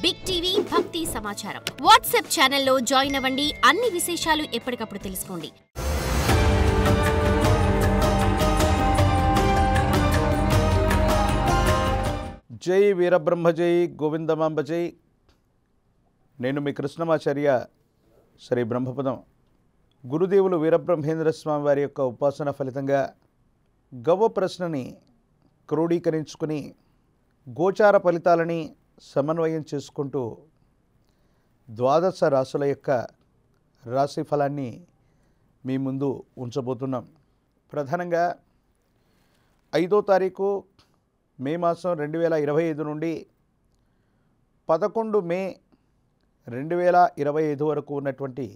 Big TV భక్తి సమాచారం WhatsApp ఛానల్లో జాయిన్ అవ్వండి. అన్ని విశేషాలు ఎప్పటికప్పుడు తెలుసుకోండి. జై వీరబ్రహ్మ జై గోవిందమాంబ జై. నేను మీ కృష్ణమాచార్య శ్రీ బ్రహ్మపదం. గురుదేవులు వీరబ్రహ్మేంద్ర స్వామి వారి యొక్క ఉపాసన ఫలితంగా గవ్వ ప్రశ్నని క్రోడీకరించుకుని గోచార ఫలితాలని సమన్వయం చేసుకుంటూ ద్వాదశ రాశుల యొక్క రాశి ఫలాన్ని మీ ముందు ఉంచబోతున్నాం. ప్రధానంగా 5వ తారీఖు మే మాసం 2025 నుండి 11 మే 2025 వరకు ఉన్నటువంటి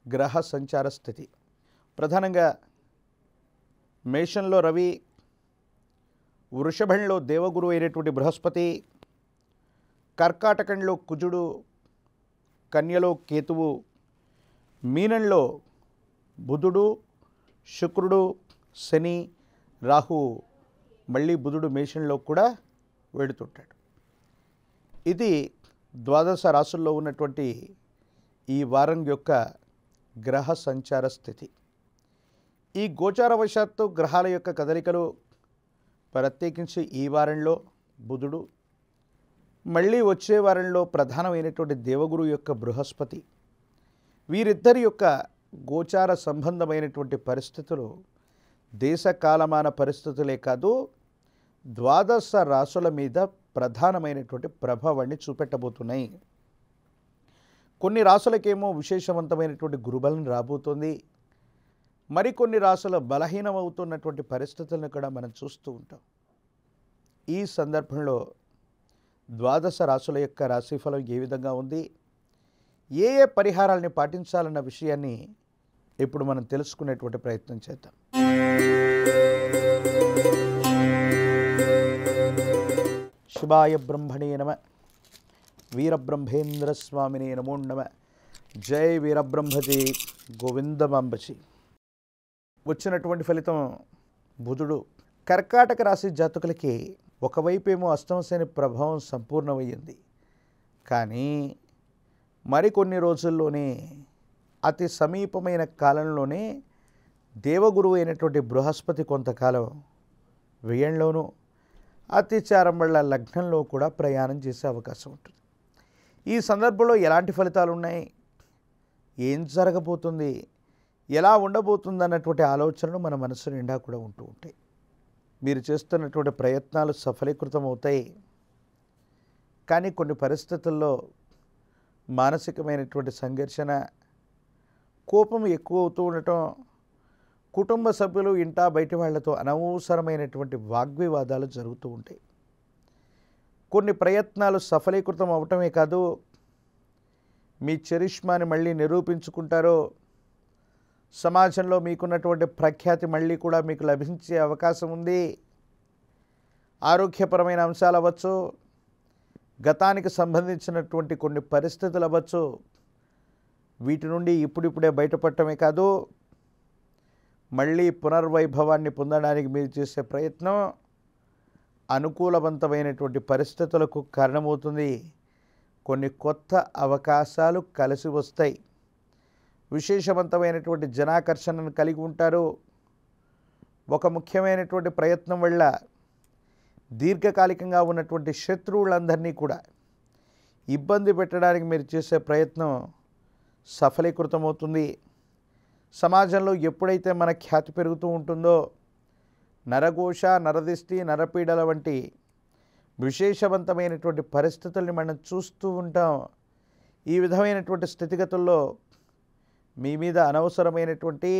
గ్రహ సంచార స్థితి. ప్రధానంగా మేషంలో రవి, వృషభంలో దేవగురు అయినటువంటి బృహస్పతి, కర్కాటకంలో కుజుడు, కన్యలో కేతువు, మీనంలో బుధుడు, శుక్రుడు, శని, రాహు, మళ్ళీ బుధుడు మేషంలో కూడా వెడుతుంటాడు. ఇది ద్వాదశ రాశుల్లో ఉన్నటువంటి ఈ వారం యొక్క గ్రహ సంచార స్థితి. ఈ గోచారవశాత్తు గ్రహాల యొక్క కదలికలు ప్రత్యేకించి ఈ వారంలో బుధుడు, మళ్ళీ వచ్చే వారంలో ప్రధానమైనటువంటి దేవగురు యొక్క బృహస్పతి, వీరిద్దరి యొక్క గోచార సంబంధమైనటువంటి పరిస్థితులు దేశ కాలమాన పరిస్థితులే కాదు, ద్వాదశ రాశుల మీద ప్రధానమైనటువంటి ప్రభావాన్ని చూపెట్టబోతున్నాయి. కొన్ని రాశులకేమో విశేషవంతమైనటువంటి గురుబలం రాబోతుంది. మరికొన్ని రాశుల బలహీనమవుతున్నటువంటి పరిస్థితులను కూడా మనం చూస్తూ ఉంటాం. ఈ సందర్భంలో ద్వాదశ రాశుల యొక్క రాశిఫలం ఏ విధంగా ఉంది, ఏ ఏ పరిహారాలని పాటించాలన్న విషయాన్ని ఇప్పుడు మనం తెలుసుకునేటువంటి ప్రయత్నం చేద్దాం. శివాయ బ్రహ్మణే నమ, వీరబ్రహ్మేంద్ర స్వామినే నమో నమ. జై వీరబ్రహ్మజీ గోవిందమాంబజీ. వచ్చినటువంటి ఫలితం బుధుడు కర్కాటక రాశి జాతకులకి ఒకవైపేమో అష్టమశని ప్రభావం సంపూర్ణమయ్యింది. కానీ మరికొన్ని రోజుల్లోనే అతి సమీపమైన కాలంలోనే దేవగురువు అయినటువంటి బృహస్పతి కొంతకాలం వ్యయంలోనూ అతిచారం వల్ల లగ్నంలో కూడా ప్రయాణం చేసే అవకాశం ఉంటుంది. ఈ సందర్భంలో ఎలాంటి ఫలితాలు ఉన్నాయి, ఏం జరగబోతుంది, ఎలా ఉండబోతుంది అన్నటువంటి ఆలోచనలు మన మనసు నిండా కూడా ఉంటూ ఉంటాయి. మీరు చేస్తున్నటువంటి ప్రయత్నాలు సఫలీకృతం అవుతాయి. కానీ కొన్ని పరిస్థితుల్లో మానసికమైనటువంటి సంఘర్షణ, కోపం ఎక్కువ అవుతూ ఉండటం, కుటుంబ సభ్యులు ఇంటా బయటి వాళ్లతో అనవసరమైనటువంటి వాగ్వివాదాలు జరుగుతూ ఉంటాయి. కొన్ని ప్రయత్నాలు సఫలీకృతం అవటమే కాదు, మీ చరిష్మాని మళ్ళీ నిరూపించుకుంటారో, సమాజంలో మీకున్నటువంటి ప్రఖ్యాతి మళ్ళీ కూడా మీకు లభించే అవకాశం ఉంది. ఆరోగ్యపరమైన అంశాలు అవ్వచ్చు, గతానికి సంబంధించినటువంటి కొన్ని పరిస్థితులు అవ్వచ్చు, వీటి నుండి ఇప్పుడిప్పుడే బయటపడటమే కాదు, మళ్ళీ పునర్వైభవాన్ని పొందడానికి మీరు చేసే ప్రయత్నం అనుకూలవంతమైనటువంటి పరిస్థితులకు కారణమవుతుంది. కొన్ని కొత్త అవకాశాలు కలిసి వస్తాయి. విశేషవంతమైనటువంటి జనాకర్షణను కలిగి ఉంటారు. ఒక ముఖ్యమైనటువంటి ప్రయత్నం వల్ల దీర్ఘకాలికంగా ఉన్నటువంటి శత్రువులందరినీ కూడా ఇబ్బంది పెట్టడానికి మీరు చేసే ప్రయత్నం సఫలీకృతమవుతుంది. సమాజంలో ఎప్పుడైతే మన ఖ్యాతి పెరుగుతూ ఉంటుందో, నరఘోష, నరదిష్టి, నరపీడల వంటి విశేషవంతమైనటువంటి పరిస్థితుల్ని మనం చూస్తూ ఉంటాం. ఈ విధమైనటువంటి స్థితిగతుల్లో మీ మీద అనవసరమైనటువంటి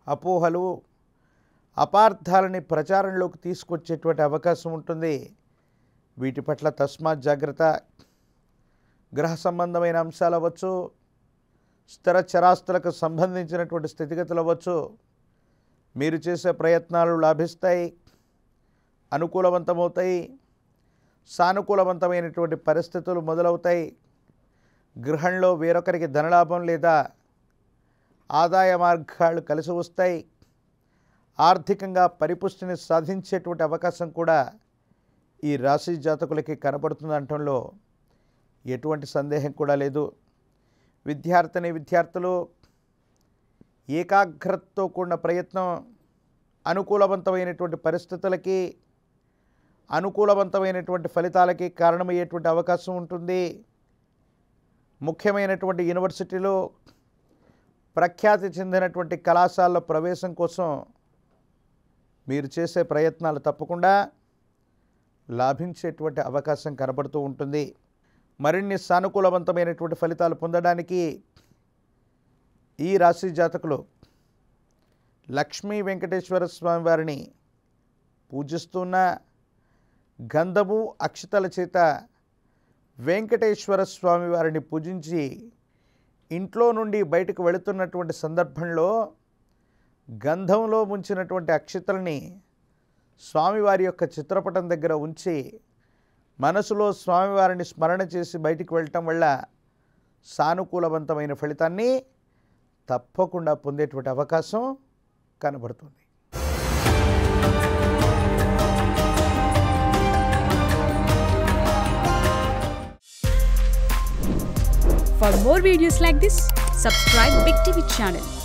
అపోహలు, అపార్థాలని ప్రచారంలోకి తీసుకొచ్చేటువంటి అవకాశం ఉంటుంది. వీటి పట్ల తస్మాత్ జాగ్రత్త. గ్రహ సంబంధమైన అంశాలు అవ్వచ్చు, స్థిర చరాస్తులకు సంబంధించినటువంటి స్థితిగతులు అవ్వచ్చు, మీరు చేసే ప్రయత్నాలు లాభిస్తాయి, అనుకూలవంతమవుతాయి, సానుకూలవంతమైనటువంటి పరిస్థితులు మొదలవుతాయి. గృహంలో వేరొకరికి ధనలాభం లేదా ఆదాయ మార్గాలు కలిసి వస్తాయి. ఆర్థికంగా పరిపుష్టిని సాధించేటువంటి అవకాశం కూడా ఈ రాశి జాతకులకి కనబడుతుంది అనటంలో ఎటువంటి సందేహం కూడా లేదు. విద్యార్థులు ఏకాగ్రతతో కూడిన ప్రయత్నం అనుకూలవంతమైనటువంటి పరిస్థితులకి అనుకూలవంతమైనటువంటి ఫలితాలకి కారణమయ్యేటువంటి అవకాశం ఉంటుంది. ముఖ్యమైనటువంటి యూనివర్సిటీలో ప్రఖ్యాతి చెందినటువంటి కళాశాలలో ప్రవేశం కోసం మీరు చేసే ప్రయత్నాలు తప్పకుండా లాభించేటువంటి అవకాశం కనబడుతూ ఉంటుంది. మరిన్ని సానుకూలవంతమైనటువంటి ఫలితాలు పొందడానికి ఈ రాశి జాతకులు లక్ష్మీ వెంకటేశ్వర స్వామి వారిని పూజిస్తున్న గంధము అక్షతల చేత వెంకటేశ్వర స్వామి వారిని పూజించి ఇంట్లో నుండి బయటకు వెళుతున్నటువంటి సందర్భంలో గంధంలో ముంచినటువంటి అక్షతల్ని స్వామివారి యొక్క చిత్రపటం దగ్గర ఉంచి మనసులో స్వామివారిని స్మరణ చేసి బయటికి వెళ్ళటం వల్ల సానుకూలవంతమైన ఫలితాన్ని తప్పకుండా పొందేటువంటి అవకాశం కనబడుతుంది. For more videos like this, subscribe Big TV channel.